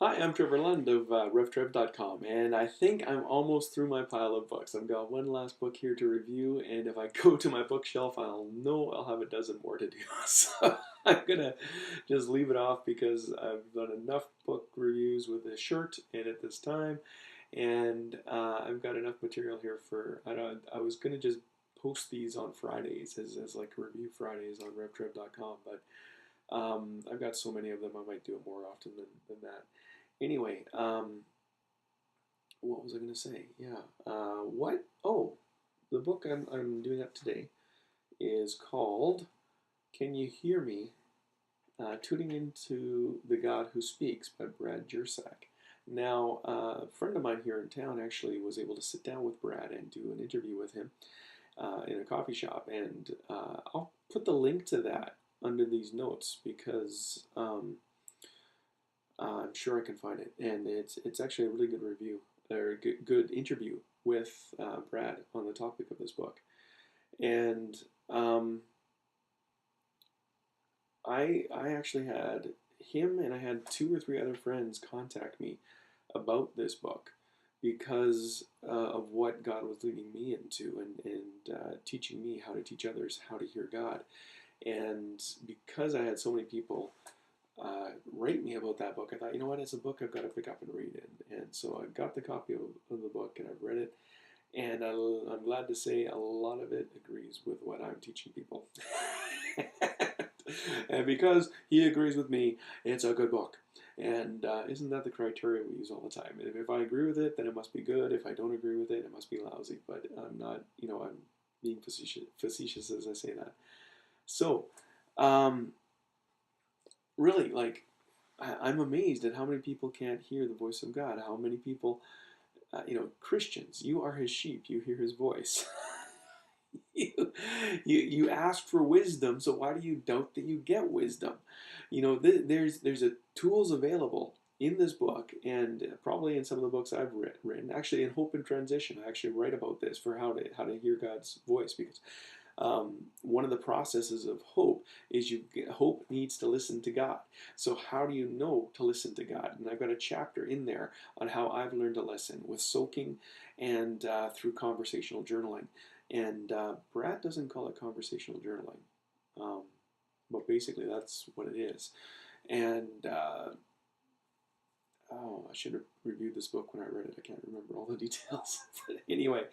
Hi, I'm Trevor Lund of RevTrev.com, and I think I'm almost through my pile of books. I've got one last book here to review, and if I go to my bookshelf, I'll know I'll have a dozen more to do. So I'm gonna just leave it off because I've done enough book reviews with this shirt and at this time, and I've got enough material here for. I was gonna just post these on Fridays as like review Fridays on RevTrev.com, but I've got so many of them, I might do it more often than that. Anyway, what was I going to say? Yeah. What? Oh, the book I'm doing up today is called Can You Hear Me? Tuning into the God Who Speaks by Brad Jersak. Now, a friend of mine here in town actually was able to sit down with Brad and do an interview with him in a coffee shop, and I'll put the link to that under these notes because I'm sure I can find it, and it's actually a really good review or good interview with Brad on the topic of this book. And um, I actually had him and I had two or three other friends contact me about this book because of what God was leading me into and teaching me how to teach others how to hear God. And because I had so many people write me about that book, I thought, you know what, it's a book I've got to pick up and read it. And so I got the copy of the book and I've read it. And I'm glad to say a lot of it agrees with what I'm teaching people. And because he agrees with me, it's a good book. And isn't that the criteria we use all the time? If I agree with it, then it must be good. If I don't agree with it, it must be lousy. But I'm not, I'm being facetious as I say that. So, um, really, like, I'm amazed at how many people can't hear the voice of God. How many people, Christians, you are his sheep, you hear his voice. you ask for wisdom, so why do you doubt that you get wisdom? There's a tools available in this book, and probably in some of the books I've written. Actually, in Hope and Transition, I actually write about this for how to hear God's voice, because one of the processes of hope is hope needs to listen to God. So how do you know to listen to God? And I've got a chapter in there on how I've learned to listen with soaking and through conversational journaling. And Brad doesn't call it conversational journaling, um, but basically that's what it is. And oh, I should have reviewed this book when I read it. I can't remember all the details. But anyway,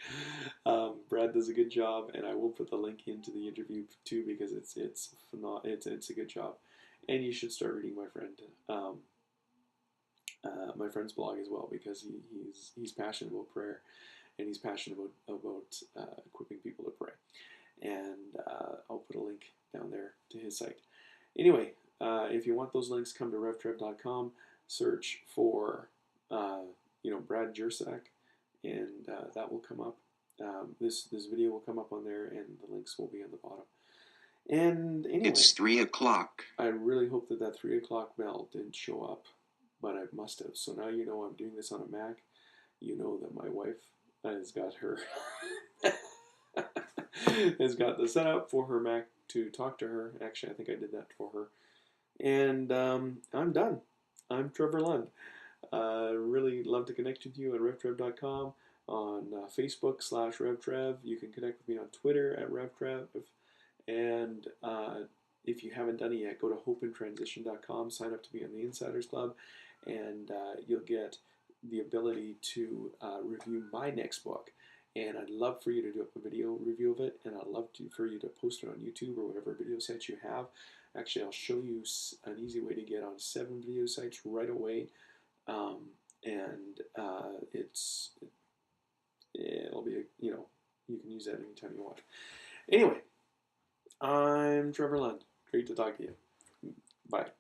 Brad does a good job, and I will put the link into the interview too because it's phenomenal. It's a good job, and you should start reading um, my friend's blog as well because he's passionate about prayer, and he's passionate about equipping people to pray. And I'll put a link down there to his site. Anyway, if you want those links, come to revtrev.com, search for Brad Jersak, and that will come up. This video will come up on there, and the links will be on the bottom. And anyway, it's 3 o'clock. I really hope that 3 o'clock bell didn't show up, but I must have. So now you know I'm doing this on a Mac. You know that my wife has got her has got the setup for her Mac to talk to her. Actually, I think I did that for her. And I'm done. I'm Trevor Lund. Really love to connect with you at RevTrev.com, on Facebook /RevTrev. You can connect with me on Twitter at RevTrev. And if you haven't done it yet, go to hopeandtransition.com, sign up to be on the Insiders Club, and you'll get the ability to review my next book. And I'd love for you to do up a video review of it, and I'd love for you to post it on YouTube or whatever video sites you have. Actually, I'll show you an easy way to get on 7 video sites right away, and it'll be you can use that anytime you want. Anyway, I'm Trevor Lund. Great to talk to you. Bye.